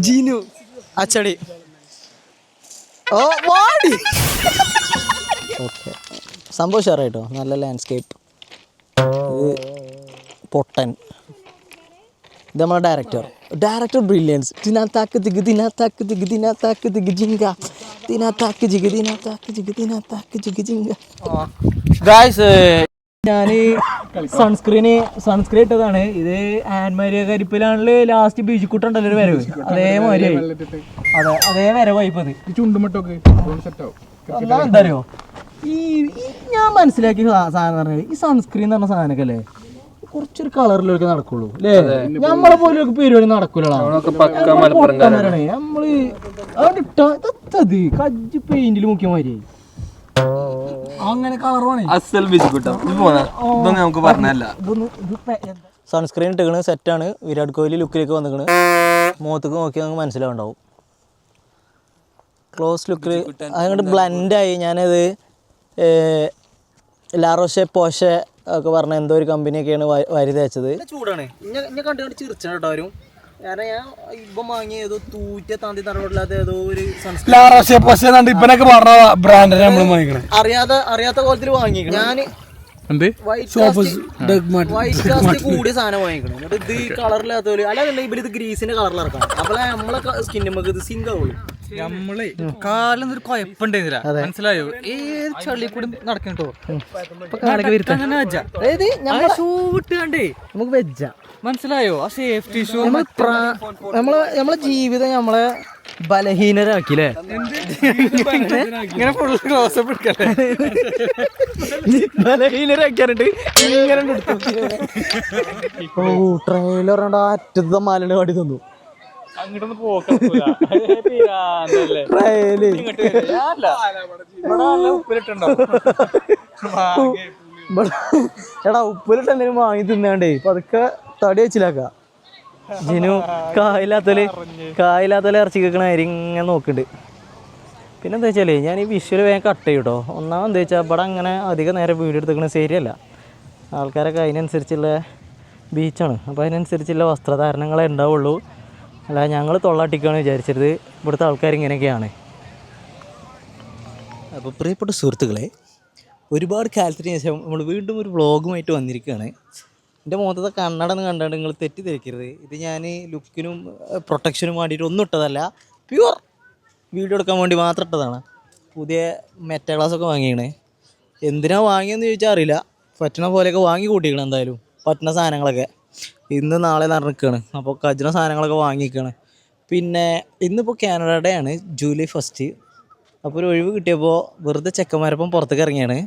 ജിനു അച്ചടി. ഓ വാടി. ഓക്കെ, സംഭവം ഷെയറായിട്ടോ. നല്ല ലാൻഡ്സ്കേപ്പ്. ഇത് പൊട്ടൻ. ഇത് നമ്മുടെ ഡയറക്ടർ ബ്രില്യൻസ്. ദിനാത്താക്ക് ദിഗ് ദിനാത്താക്ക് ദിഗ് ദിനാത്താക്ക് ദിഗ് ജിങ്ക ദിനാത്താക്ക് ജിഗ് ദിനാത്താക്ക് ജിഗ് ദിനാത്താക്ക് ജിഗ് ജിങ്ക. ഗായ്സ്, ഞാൻ സൺസ്ക്രീൻ ഇട്ടതാണ്. ഇത് ആൻമാരിയ കരിപ്പിലാണല്ലോ ലാസ്റ്റ് ബീച്ചിക്കുട്ടുണ്ടല്ലോ ഒരു വരവ്. അതേമാതിരി അതേ വരവായി ഇപ്പത്. എന്താ അറിയോ, ഈ ഞാൻ മനസ്സിലാക്കിയ സാധനം പറഞ്ഞാൽ ഈ സൺസ്ക്രീൻ എന്ന് പറഞ്ഞ സാധനമൊക്കെ അല്ലേ കുറച്ചൊരു കളറിലൊക്കെ നടക്കുള്ളൂ അല്ലേ. നമ്മളെ പോലെ പരിപാടി നടക്കൂലോ. നമ്മള് അവിടെ കജ്ജ് പെയിന്റിൽ മുക്കിയ മാതിരി അങ്ങനെ കളറാണ്. സൺസ്ക്രീൻ ഇട്ടിക്കണ്, സെറ്റാണ്. വിരാട് കോഹ്ലി ലുക്കിലേക്ക് വന്നിക്കണ്. മുഖത്തേക്ക് നോക്കിയാൽ നമുക്ക് മനസ്സിലാവുണ്ടാവും. ക്ലോസ് ലുക്കിൽ അതുകൊണ്ട് ബ്ലെൻഡായി. ഞാനത് ലാറോഷെ പോഷെ ഒക്കെ പറഞ്ഞ എന്തോ ഒരു കമ്പനിയൊക്കെയാണ് വാരി തേച്ചത്. ചൂടാണ്. ഇന്നെ കണ്ടുകൊണ്ട് ചിരിച്ചാണ് കേട്ടോ ആരും. കാരണം ഞാൻ ഇപ്പം വാങ്ങിയ ഏതോ താന്തി തടവില്ലാത്ത ഏതോ ഒരു അറിയാത്ത കോലത്തിൽ വാങ്ങിക്കണം. ഞാന് കൂടിയ സാധനം വാങ്ങിക്കണം. എന്നിട്ട് ഇത് ഈ കളറില്ലാത്ത പോലെ അല്ലാതെ ഇവര് ഇത് ഗ്രീസിന്റെ കളറിൽ ഇറക്കണം. അപ്പോൾ നമ്മളെ സ്കിന്നുമ്മക്ക് ഇത് സിങ്ക് ആവുള്ളൂ. നമ്മള് കാലം ഒരു കുഴപ്പമുണ്ടായിരുന്നില്ല, മനസ്സിലായോ? ഏത് ചളി കൂടി നടക്കട്ടോ. അതായത് ഷൂ ഇട്ടുകണ്ടേ നമുക്ക് വെജ്ജ, മനസ്സിലായോ? ആ സേഫ്റ്റി ഷൂ നമ്മളെ ജീവിതം നമ്മളെ ബലഹീനരാക്കില്ലേ. ഇങ്ങനെ ഫുൾ ക്ലോസപ്പ് എടുക്കട്ടെ. ബലഹീനരാക്കിയാണ്ട് ഇങ്ങനെ ഓ ട്രെയിലർ അറ്റത്തെ മലന് കാട്ടി തന്നു. എടാ ഉപ്പിലിട്ട് എന്തെങ്കിലും വാങ്ങി തിന്നാണ്ടേ പതുക്കെ തടി വെച്ചില്ലാക്ക. ജിനു കായില്ലാത്തല്ലേ ഇറച്ചി കേൾക്കണ അരി ഇങ്ങനെ നോക്കുന്നുണ്ട്. പിന്നെ എന്താ വെച്ചാലേ ഞാൻ ഈ വിഷ്വൽ വേഗം കട്ട് ചെയ്യും കേട്ടോ. ഒന്നാമെന്താ വെച്ചാൽ ഇവിടെ അങ്ങനെ അധികം നേരം വീഡിയോ എടുത്തിരിക്കണത് ശരിയല്ല. ആൾക്കാരൊക്കെ അതിനനുസരിച്ചുള്ള ബീച്ചാണ്, അപ്പോൾ അതിനനുസരിച്ചുള്ള വസ്ത്രധാരണങ്ങളെ ഉണ്ടാവുള്ളൂ. അല്ല ഞങ്ങൾ തൊള്ളാട്ടിക്കാണ് വിചാരിച്ചത്. ഇവിടുത്തെ ആൾക്കാർ ഇങ്ങനെയൊക്കെയാണ്. അപ്പോൾ പ്രിയപ്പെട്ട സുഹൃത്തുക്കളെ, ഒരുപാട് കാലത്തിന് ശേഷം നമ്മൾ വീണ്ടും ഒരു വ്ളോഗുമായിട്ട് വന്നിരിക്കുകയാണ്. എൻ്റെ മുഖത്തെ കണ്ണടന്ന് കണ്ടാണ്ട് നിങ്ങൾ തെറ്റിദ്ധരിക്കരുത്. ഇത് ഞാൻ ലുക്കിനും പ്രൊട്ടക്ഷനും വേണ്ടിയിട്ട് ഒന്നും ഇട്ടതല്ല. പ്യുവർ വീഡിയോ എടുക്കാൻ വേണ്ടി മാത്രം ഇട്ടതാണ്. പുതിയ മെറ്റ ഗ്ലാസ്സൊക്കെ വാങ്ങിയാണ്. എന്തിനാണ് വാങ്ങിയെന്ന് ചോദിച്ചാൽ അറിയില്ല. പറ്റണ പോലെയൊക്കെ വാങ്ങി കൂട്ടിക്കണം. എന്തായാലും പറ്റുന്ന സാധനങ്ങളൊക്കെ ഇന്ന് നാളെ നടന്നിരിക്കുകയാണ്. അപ്പോൾ കജ്ജുന്ന സാധനങ്ങളൊക്കെ വാങ്ങിയിരിക്കുകയാണ്. പിന്നെ ഇന്നിപ്പോൾ കാനഡ ഡേ ആണ്, ജൂലൈ 1. അപ്പോൾ ഒരു ഒഴിവ് കിട്ടിയപ്പോൾ വെറുതെ ചെക്കന്മാരപ്പം പുറത്തേക്ക് ഇറങ്ങിയാണ്.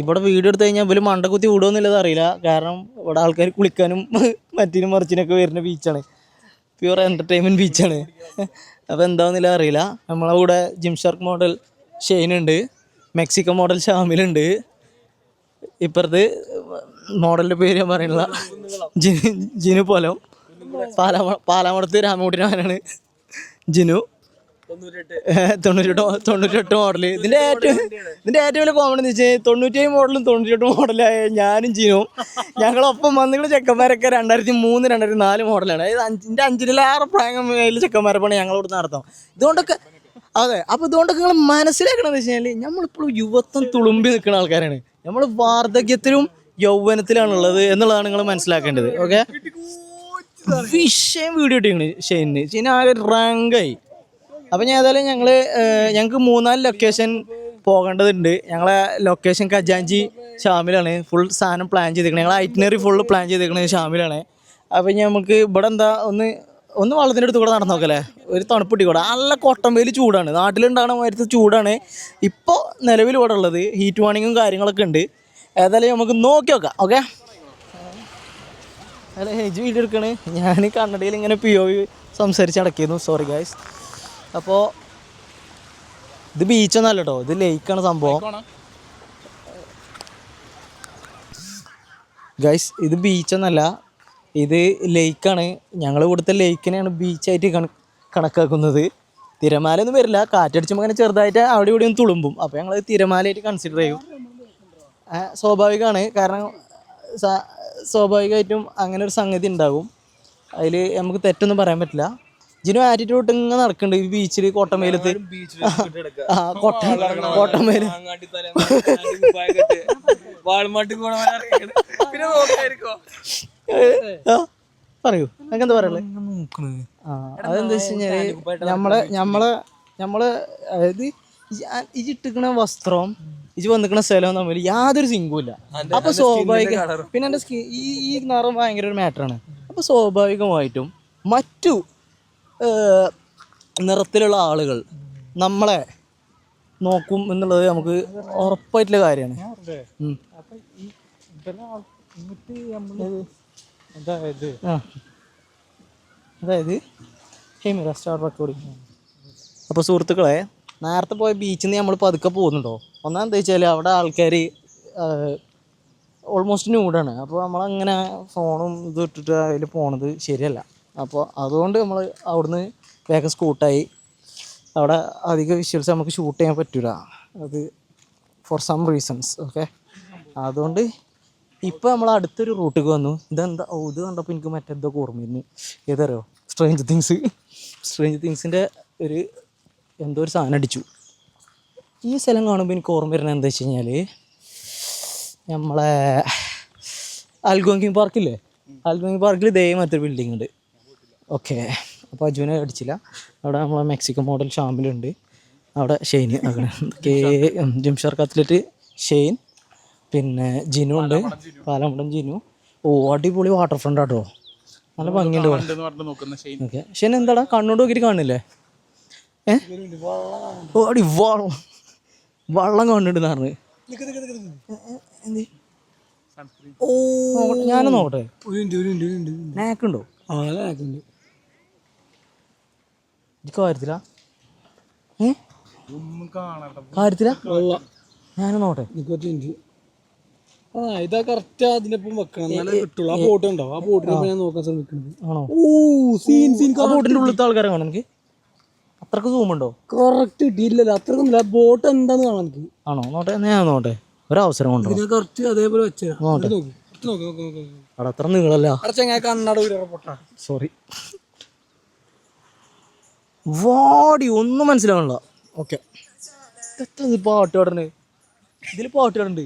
ഇവിടെ വീഡിയോ എടുത്തു കഴിഞ്ഞാൽ ഇവർ മണ്ടക്കുത്തി വിടുമെന്നുള്ളത് അറിയില്ല. കാരണം ഇവിടെ ആൾക്കാർ കുളിക്കാനും മറ്റിനും മറിച്ചിനൊക്കെ വരുന്ന ബീച്ചാണ്. പ്യുവർ എൻ്റർടൈൻമെൻറ്റ് ബീച്ചാണ്. അപ്പോൾ എന്താണെന്നില്ല അറിയില്ല. നമ്മളെ കൂടെ ജിംഷാർക്ക് മോഡൽ ഷെയ്നുണ്ട്, മെക്സിക്കൻ മോഡൽ ഷാമിലുണ്ട്. ഇപ്പുറത്ത് മോഡലിൻ്റെ പേര് ഞാൻ പറയുന്നില്ല, ജിനു പോലം. പാലാമടത്ത് രാമകുട്ടിനാണ് ജിനു. 98 മോഡല്. ഇതിൻ്റെ ഏറ്റവും വലിയ കോമഡി എന്ന് വെച്ചാൽ 97 മോഡലും 98 മോഡലായ ഞാനും ജിനുവും ഞങ്ങളൊപ്പം വന്നിട്ട് ചെക്കന്മാരൊക്കെ 2003, 2004 മോഡലാണ്. അതായത് 5-ലേറെ പ്രായം ചെക്കന്മാരപ്പാണ് ഞങ്ങളോട് നടത്താം. ഇതുകൊണ്ടൊക്കെ അതെ. അപ്പോൾ ഇതുകൊണ്ടൊക്കെ നിങ്ങൾ മനസ്സിലാക്കണമെന്ന് വെച്ച് കഴിഞ്ഞാൽ നമ്മളിപ്പോഴും യുവത്വം തുളുമ്പി നിൽക്കുന്ന ആൾക്കാരാണ്. നമ്മൾ വാർദ്ധക്യത്തിലും യൗവനത്തിലാണുള്ളത് എന്നുള്ളതാണ് നിങ്ങൾ മനസ്സിലാക്കേണ്ടത്. ഓക്കെ, വിഷയം വീഡിയോ ഇട്ടിരിക്കണ് ഷെയ്ന് ആകെ റാങ്കായി. അപ്പം ഞാൻ ഏതായാലും ഞങ്ങൾക്ക് 3-4 ലൊക്കേഷൻ പോകേണ്ടതുണ്ട്. ഞങ്ങളെ ലൊക്കേഷൻ ഖജാൻജി ഷാമിലാണ്. ഫുൾ സാധനം പ്ലാൻ ചെയ്തിരിക്കണം. ഞങ്ങൾ ഐറ്റിനറി ഫുള്ള് പ്ലാൻ ചെയ്തിരിക്കുന്നത് ഷാമിലാണ്. അപ്പം നമുക്ക് ഇവിടെ എന്താ ഒന്ന് വള്ളത്തിൻ്റെ അടുത്ത് കൂടെ നടന്നു നോക്കല്ലേ, ഒരു തണുപ്പിട്ടി കൂടെ. നല്ല കൊട്ടൻ വെയിൽ ചൂടാണ്, നാട്ടിലുണ്ടാകണ മാതിരത്തെ ചൂടാണ് ഇപ്പോൾ നിലവിൽ ഇവിടെ ഉള്ളത്. ഹീറ്റ് വാർണിങ്ങും കാര്യങ്ങളൊക്കെ ഉണ്ട്. ഏതായാലും നമുക്ക് നോക്കി നോക്കാം. ഓക്കെ, അല്ല ഹെജ് വീഡിയോ എടുക്കണ്. ഞാൻ കന്നഡയിൽ ഇങ്ങനെ POV സംസാരിച്ച് അടക്കിയിരുന്നു. Sorry guys. അപ്പോൾ ഇത് ബീച്ചൊന്നും അല്ല കേട്ടോ, ഇത് ലേക്കാണ് സംഭവം. ഗൈസ്, ഇത് ബീച്ചൊന്നല്ല, ഇത് ലേക്കാണ്. ഞങ്ങൾ ഇവിടുത്തെ ലേക്കിനെയാണ് ബീച്ചായിട്ട് കണക്കാക്കുന്നത്. തിരമാലയൊന്നും വരില്ല, കാറ്റടിച്ചുമ്പോൾ അങ്ങനെ ചെറുതായിട്ട് അവിടെ ഇവിടെ ഒന്ന് തുളുമ്പും. അപ്പോൾ ഞങ്ങൾ തിരമാലയായിട്ട് കൺസിഡർ ചെയ്യും. സ്വാഭാവികമാണ്, കാരണം സ്വാഭാവികമായിട്ടും അങ്ങനെ ഒരു സംഗതി ഉണ്ടാകും. അതിൽ നമുക്ക് തെറ്റൊന്നും പറയാൻ പറ്റില്ല. ജിനു ആറ്റിറ്റ്യൂഡ് ഇങ്ങനെ നടക്കുന്നുണ്ട് ഈ ബീച്ചിൽ കോട്ടമേലത്ത്. കോട്ടമേല് പറയൂ, നമുക്ക് എന്താ പറയുള്ളത്? അതെന്താ വെച്ച് കഴിഞ്ഞാല് നമ്മളെ അതായത് ഇട്ടിക്കണ വസ്ത്രം ഇജ് വന്നിക്കണ സ്ഥലം തമ്മിൽ യാതൊരു സിങ്കും ഇല്ല. അപ്പൊ സ്വാഭാവിക പിന്നെ എൻ്റെ ഈ നിറം ഭയങ്കര ഒരു മാറ്ററാണ്. അപ്പൊ സ്വാഭാവികമായിട്ടും മറ്റു നിറത്തിലുള്ള ആളുകൾ നമ്മളെ നോക്കും എന്നുള്ളത് നമുക്ക് ഉറപ്പായിട്ടുള്ള കാര്യമാണ്. അതായത് സ്റ്റാർ റെക്കോർഡിങ്. അപ്പോൾ സുഹൃത്തുക്കളെ, നേരത്തെ പോയ ബീച്ചിൽ നിന്ന് നമ്മൾ പതുക്കെ പോകുന്നുണ്ടോ? ഒന്നാമത് വെച്ചാൽ അവിടെ ആൾക്കാർ ഓൾമോസ്റ്റ് ന്യൂഡാണ്. അപ്പോൾ നമ്മളങ്ങനെ ഫോണും ഇത് ഇട്ടിട്ട് അതിൽ പോണത് ശരിയല്ല. അപ്പോൾ അതുകൊണ്ട് നമ്മൾ അവിടുന്ന് വേഗം സ്കൂട്ടായി. അവിടെ അധിക വിഷ്വൽസ് നമുക്ക് ഷൂട്ട് ചെയ്യാൻ പറ്റില്ല, അത് ഫോർ സം റീസൺസ്. ഓക്കെ, അതുകൊണ്ട് ഇപ്പോൾ നമ്മൾ അടുത്തൊരു റൂട്ടിലേക്ക് വന്നു. ഇതെന്താ ഇത് കണ്ടപ്പോൾ എനിക്ക് മറ്റെന്തൊക്കെ ഓർമ്മയിരുന്നു. ഏതറിയോ? സ്ട്രേഞ്ച് തിങ്സിൻ്റെ ഒരു എന്തോ ഒരു സാധനം അടിച്ചു. ഈ സ്ഥലം കാണുമ്പോൾ എനിക്ക് ഓർമ്മ വരുന്നത് എന്താ വെച്ച് കഴിഞ്ഞാൽ നമ്മളെ ആൽഗോങ്കിങ് പാർക്കില്ലേ, ആൽഗോങ്കിങ് പാർക്കിൽ ദേ മറ്റൊരു ബിൽഡിംഗ് ഉണ്ട്. ഓക്കെ, അപ്പോൾ അജുവിനെ അടിച്ചില്ല. അവിടെ നമ്മളെ മെക്സിക്കൻ മോഡൽ ഷാമിലുണ്ട്. അവിടെ ഷെയ്ൻ ജിംഷാർക്ക് അത്ലറ്റ് ഷെയ്ൻ, പിന്നെ ജിനു ഉണ്ട്, പാലമുടൻ ജിനു. ഓ, അടിപൊളി വാട്ടർ ഫ്രണ്ട് ആട്ടോ, നല്ല ഭംഗിയുണ്ട്. ഓക്കെ, ഷെയ്ൻ എന്താടാ കണ്ണോട് നോക്കിയിട്ട് കാണില്ലേ? ഓ അടി വള്ളം കണ്ടിട്ടുണ്ടെന്ന് പറഞ്ഞു. ഓ, ഞാനും നോക്കട്ടെ, നാക്കുണ്ടോ? കാര്യത്തിലാ ഞാനും നോട്ടെ. ഇതാ കറക്റ്റ് അതിനൊപ്പം വെക്കണം, എന്നാലേ കിട്ടുള്ളൂ. ആ ബോട്ട് ഉണ്ടോ? ആ ബോട്ടിനൊപ്പം ഞാൻ നോക്കാൻ ശ്രമിക്കുന്നത്. ആണോ? ആ ബോട്ടിന്റെ ഉള്ളിലത്തെ ആൾക്കാരെ കാണാൻ എനിക്ക് അത്രക്ക് സൂമുണ്ടോ? കറക്റ്റ് കിട്ടിയില്ലല്ലോ, അത്രക്കൊന്നുമില്ല. ആ ബോട്ട് എന്താന്ന് കാണാൻ എനിക്ക്. ആണോ? നോട്ടെ, ഞാൻ നോട്ടെ, ഒരവസരം കൊണ്ടോ കറക്റ്റ് അതേപോലെ വെച്ചേ. അവിടെ അത്ര നീളല്ല. കണ്ണട സോറി, വാടി ഒന്നും മനസ്സിലാവണില്ല. ഓക്കെ, പാട്ട് പാടുന്നത് ഇതിൽ പാട്ട് പാടുന്നുണ്ട്.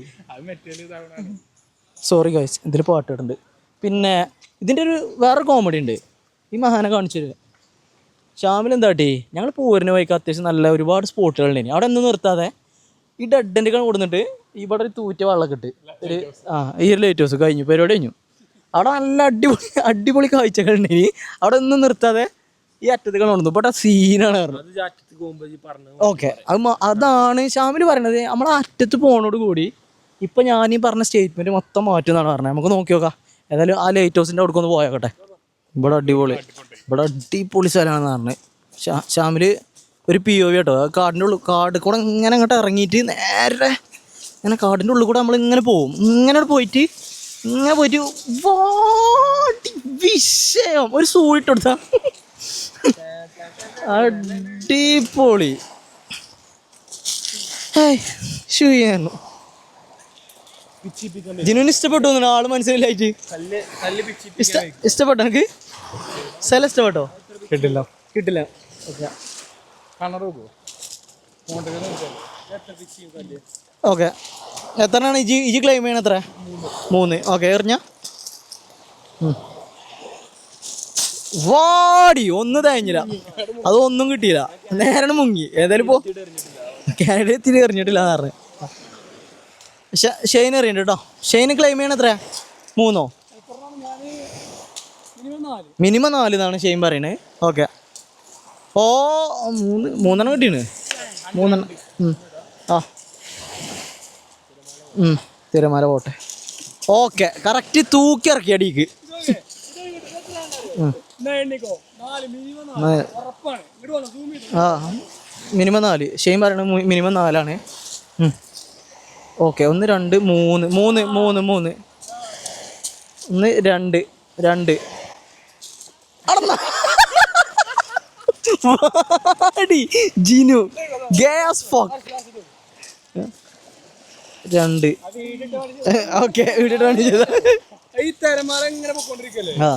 സോറി ഗൈസ്, ഇതിൽ പാട്ട് പാടുന്നുണ്ട്. പിന്നെ ഇതിൻ്റെ ഒരു വേറെ കോമഡി ഉണ്ട്. ഈ മഹാനെ കാണിച്ചു തരുക. ഷാമിൽ എന്താട്ടി, ഞങ്ങൾ പോരുന്ന വഴിക്ക് അത്യാവശ്യം നല്ല ഒരുപാട് സ്പോട്ടുകളുണ്ടായിരുന്നു. അവിടെ ഒന്നും നിർത്താതെ ഈ ഡെഡ് കൊടുത്തിട്ട് ഇവിടെ ഒരു തൂറ്റ വെള്ളമൊക്കെ ഇട്ട് ഈ ഒരു ലൈറ്റ് ഹൗസ് കഴിഞ്ഞു, പരിപാടി കഴിഞ്ഞു. അവിടെ നല്ല അടിപൊളി കാഴ്ചകളുണ്ടായി. അവിടെ ഒന്നും നിർത്താതെ ഈ അറ്റത്ത് കൊണ്ടുവന്നു. ഇവിടെ സീനാണ് പറഞ്ഞത്. ഓക്കെ, അതാണ് ഷാമിൽ പറയണത്. നമ്മളെ അറ്റത്ത് പോണോട് കൂടി ഇപ്പം ഞാൻ ഈ പറഞ്ഞ സ്റ്റേറ്റ്മെൻറ്റ് മൊത്തം മാറ്റുമെന്നാണ് പറഞ്ഞത്. നമുക്ക് നോക്കി നോക്കാം. ഏതായാലും ആ ലൈറ്റ് ഹൗസിൻ്റെ അവിടെ ഒന്ന് പോയാക്കട്ടെ. ഇവിടെ അടിപൊളി സ്ഥലമാണെന്ന് പറഞ്ഞത് ഷാമിൽ. ഒരു POV കേട്ടോ. കാടിൻ്റെ കാട് കൂടെ ഇങ്ങനെ അങ്ങോട്ട് ഇറങ്ങിയിട്ട് നേരെ ഇങ്ങനെ കാടിൻ്റെ ഉള്ളിൽ കൂടെ നമ്മളിങ്ങനെ പോവും. ഇങ്ങനെ പോയിട്ട് വിഷയം ഒരു സൂട്ട് കൊടുത്താ അടിപൊളി. ഷൂയായിരുന്നു. ജിനുവിന് ഇഷ്ടപ്പെട്ടു തോന്നുന്നു. ആള് മനസ്സിലായിട്ട് ഇഷ്ടപ്പെട്ടോ? എനിക്ക് സ്ഥലം ഇഷ്ടപ്പെട്ടോ? കിട്ടില്ല. ഓക്കെ, എത്രയാണ് ഇജി ക്ലെയിം ചെയ്യണം? എത്ര? 3. ഓക്കെ, എറിഞ്ഞ വാടി ഒന്നും തേഞ്ഞില്ല, അതൊന്നും കിട്ടിയില്ല, നേരെ മുങ്ങി. ഏതായാലും ഇപ്പോ കാനഡ എത്തിരി എറിഞ്ഞിട്ടില്ല എന്ന് പറഞ്ഞു. ഷെയ്ൻ എറിയണ്ട കേട്ടോ. ഷെയ്ന് ക്ലെയിം ചെയ്യണം എത്ര? 3? മിനിമം 4 എന്നാണ് ഷെയ്ൻ പറയണേ. ഓക്കെ, 3 കിട്ടീണ്. 3 തിരമാല പോട്ടെ. ഓക്കെ, കറക്റ്റ് തൂക്കി ഇറക്കി അടിക്ക്. മിനിമം 4 ഷെയ്ൻ പറയണ. മിനിമം 4 ഓക്കെ, 1 2 3 1 2 ജിനു ഗ്യാസ് ഫോക്ക് 2. ഓക്കെ, വീട്ടിട്ട് ഈ തിരമാല ഇങ്ങനെ പോയിക്കൊണ്ടിരിക്കല്ലേ ആ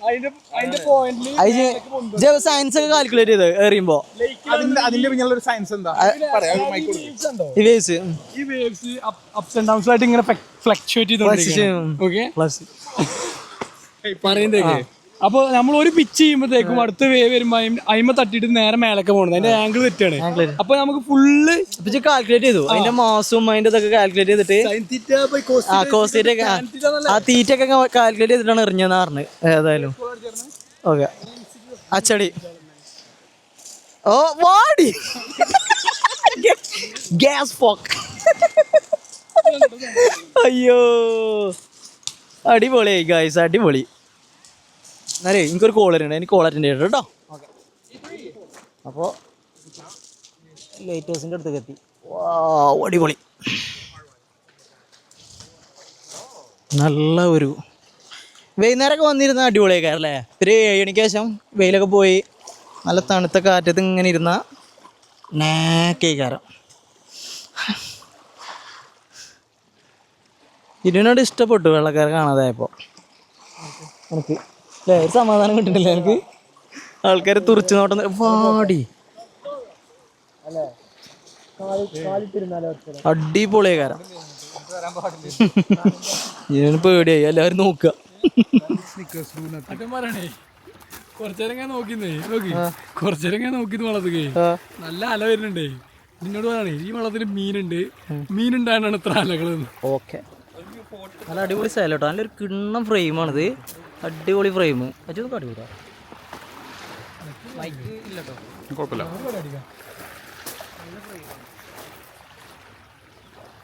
അതിന്റെ പോയിന്റിൽ സയൻസ് ഒക്കെ കാൽക്കുലേറ്റ് ചെയ്ത് എറിയുമ്പോ അതിന്റെ പിന്നിലുള്ള ഒരു സയൻസ് എന്താ ഈ വേവ്സ് ഈ വേവ്സ് അപ്സ് ആൻഡ് ഡൗൺസ് ആയിട്ട് ഇങ്ങനെ ഫ്ലക്ച്വേറ്റ് ചെയ്തോണ്ടിരിക്കും. ഓക്കെ പറയുന്നേക്ക് അപ്പൊ നമ്മൾ ഒരു പിച്ച് ചെയ്യുമ്പോഴത്തേക്കും അടുത്ത വേവ് വരുമ്പോ അയിമ തട്ടിട്ട് നേരെ മേലൊക്കെ പോകണത് അതിന്റെ ആംഗിൾ തെറ്റാണ്. അപ്പൊ നമുക്ക് ഫുള്ള് കാൽക്കുലേറ്റ് ചെയ്തു അതിന്റെ മാസവും അതിന്റെ ഇതൊക്കെ കാൽക്കുലേറ്റ് ചെയ്തിട്ട് ആ തീറ്റൊക്കെ കാൽക്കുലേറ്റ് ചെയ്തിട്ടാണ് എറിഞ്ഞെന്ന് പറഞ്ഞത്. ഏതായാലും ഓക്കെ അച്ചടി ഓ വാടി ഗ്യാസ് പോക്ക് അയ്യോ അടിപൊളിയായി ഗായ്സ് അടിപൊളി. എന്നാലേ എനിക്കൊരു കോൾ വരുന്നുണ്ട്, എനിക്ക് കോൾ അറ്റൻഡ് ചെയ്യണം കേട്ടോ. അപ്പോൾ ലൈറ്റേഴ്സിൻ്റെ അടുത്തേക്ക് എത്തി. അടിപൊളി നല്ല ഒരു വൈകുന്നേരമൊക്കെ വന്നിരുന്ന അടിപൊളിയൊക്കെ അല്ലേ. ഒരു 7 മണിക്ക് ശേഷം വെയിലൊക്കെ പോയി നല്ല തണുത്ത കാറ്റത്ത് ഇങ്ങനെ ഇരുന്ന നേക്കേക്കാരം. ഇതിനോട് ഇഷ്ടപ്പെട്ടു വെള്ളക്കാരെ കാണാതായപ്പോൾ എനിക്ക് അല്ലേ. ഒരു സമാധാനം കിട്ടുന്നില്ല എനിക്ക്. ആൾക്കാർ തുറച്ചു നോട്ടുന്ന വാടി അടിപൊളിയായി കാരണം ഇതിന് പേടിയായി എല്ലാവരും നോക്കുക. കുറച്ചേരം നോക്കി വളർത്തുകേ നല്ല അല വരുന്നുണ്ടേ. നിന്നോട് പറയണേ ഈ വെള്ളത്തിൽ മീനുണ്ടായാണ് ഇത്ര അലകൾ. ഓക്കെ നല്ല അടിപൊളി സ്ഥലം കേട്ടോ. നല്ലൊരു കിണ്ണം ഫ്രെയിമാണിത്. അടിപൊളി ഫ്രെയിം അതൊന്നും കാട്ടിക്കൂടാ. മൈക്ക് ഇല്ല കേട്ടോ, കുഴപ്പമില്ല.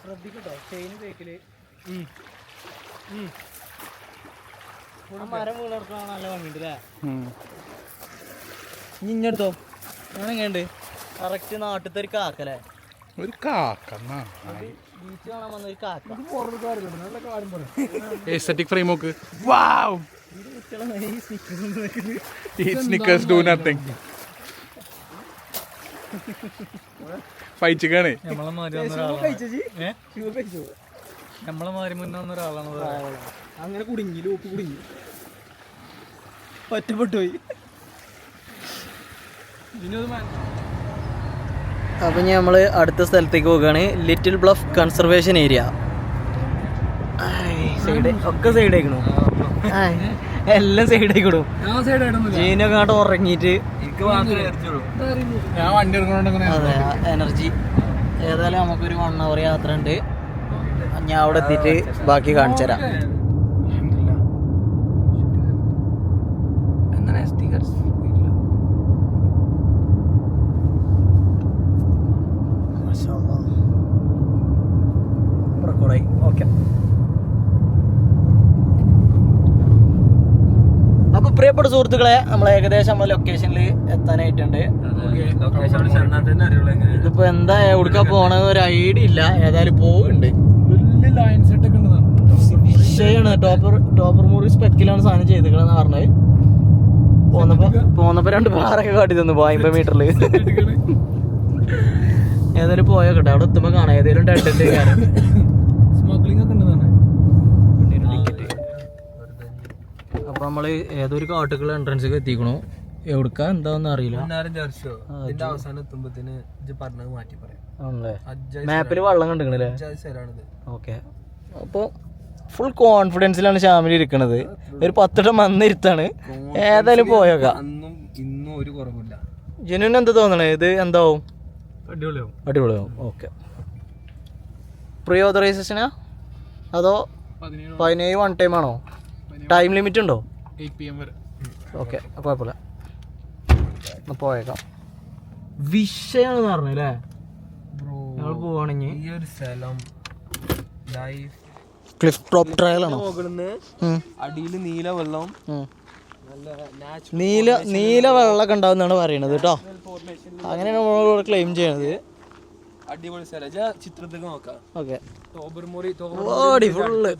ശ്രദ്ധിക്കട്ടോ ചെയിൻ ബേക്കില് മരം വീണർക്കാൻ നല്ല ഭംഗിയുണ്ട് അല്ലേ. ഇഞ്ഞെടുത്തോ ഞാനെങ്ങനെയുണ്ട് കറക്റ്റ് നാട്ടിലത്തെ ഒരു കാക്കല്ലേ. ഒരു കാക്ക ബീച്ച് കാണാൻ വന്ന ഒരു കാക്ക. എസ്തെറ്റിക് ഫ്രെയിം നോക്ക്. വാവ് സ്നിക്കേഴ്സ് ഡു നത്തിങ്. പൈച്ചിക്കാണ് നമ്മളെ മാറി മുന്നേ വന്ന ഒരാളാണ്. അങ്ങനെ കുടുങ്ങി ലോക്ക് കുടുങ്ങി ഒറ്റപ്പെട്ടു പോയി. അപ്പം നമ്മൾ അടുത്ത സ്ഥലത്തേക്ക് പോവുകയാണ്. Little bluff conservation area. ഒക്കെ സൈഡ് ആയിക്കണു, എല്ലാം സൈഡ് ആയിക്കണു. ജീനൊക്കെ അങ്ങോട്ട് ഉറങ്ങിയിട്ട് അതെ എനർജി. ഏതായാലും നമുക്കൊരു 1 hour യാത്ര ഉണ്ട്. ഞാൻ അവിടെ എത്തിയിട്ട് ബാക്കി കാണിച്ചു തരാം. ഓക്കെ അപ്പൊ പ്രിയപ്പെട്ട സുഹൃത്തുക്കളെ നമ്മൾ ഏകദേശം നമ്മളെ ലൊക്കേഷനിൽ എത്താനായിട്ടുണ്ട്. ഇതിപ്പോ എന്താ എവിടേക്കാ പോണ ഒരു ഐഡിയ ഇല്ല. ഏതായാലും പോകുന്നുണ്ട്. വിഷയാണ് ടോപ്പർ മുറി സ്പെക്കിലാണ് സാധനം ചെയ്തിക്കണെന്ന് പറഞ്ഞത്. പോന്നപ്പോ 2 ബാറൊക്കെ കാട്ടി തന്നു 50 മീറ്ററിൽ. ഏതായാലും പോയോട്ടെ, അവിടെ എത്തുമ്പോ കാണാം ഏതായാലും ടെൻറ്റ് കാരണം സ്മഗ്ലിംഗ് ഒക്കെ ഉണ്ടെന്നാണ്. അപ്പൊ നമ്മള് ഏതൊരു കാട്ടുകളുടെ എൻട്രൻസിൽ എത്തിക്കണു. എവിടുക്കാ എന്താന്ന് അറിയില്ല. മാപ്പില് വെള്ളം കണ്ടിക്കണല്ലേ. ഓക്കെ അപ്പൊ ഫുൾ കോൺഫിഡൻസിലാണ് ഷാമിൽ ഇരിക്കണത്. ഒരു 10 വന്നിരുത്താണ്. ഏതായാലും പോയേക്കാം. ജനുവിന് എന്താ തോന്നണേ ഇത് എന്താവും? അടിപൊളിയാവും. ഓക്കെ പ്രീ ഓതറൈസേഷനാ അതോ 17 വൺ ടൈം ആണോ? ടൈം ലിമിറ്റ് ഉണ്ടോ? 8 PM വരെ. ഓക്കെ കുഴപ്പമില്ല, പോയേക്കാം. വിഷയാണെന്ന് പറഞ്ഞല്ലേ. ഞങ്ങൾ പോവാണെങ്കിൽ ക്ലിഫ് ടോപ്പ് ട്രയൽ ആണോ? അടിയിൽ നീല വെള്ളം, നീല വെള്ളമൊക്കെ ഉണ്ടാവുന്നാണ് പറയണത് കേട്ടോ. അങ്ങനെയാണ് നമ്മളോട് ക്ലെയിം ചെയ്യണത്. അടിപൊളി ചിത്രത്തിൽ നോക്കാം. Okay full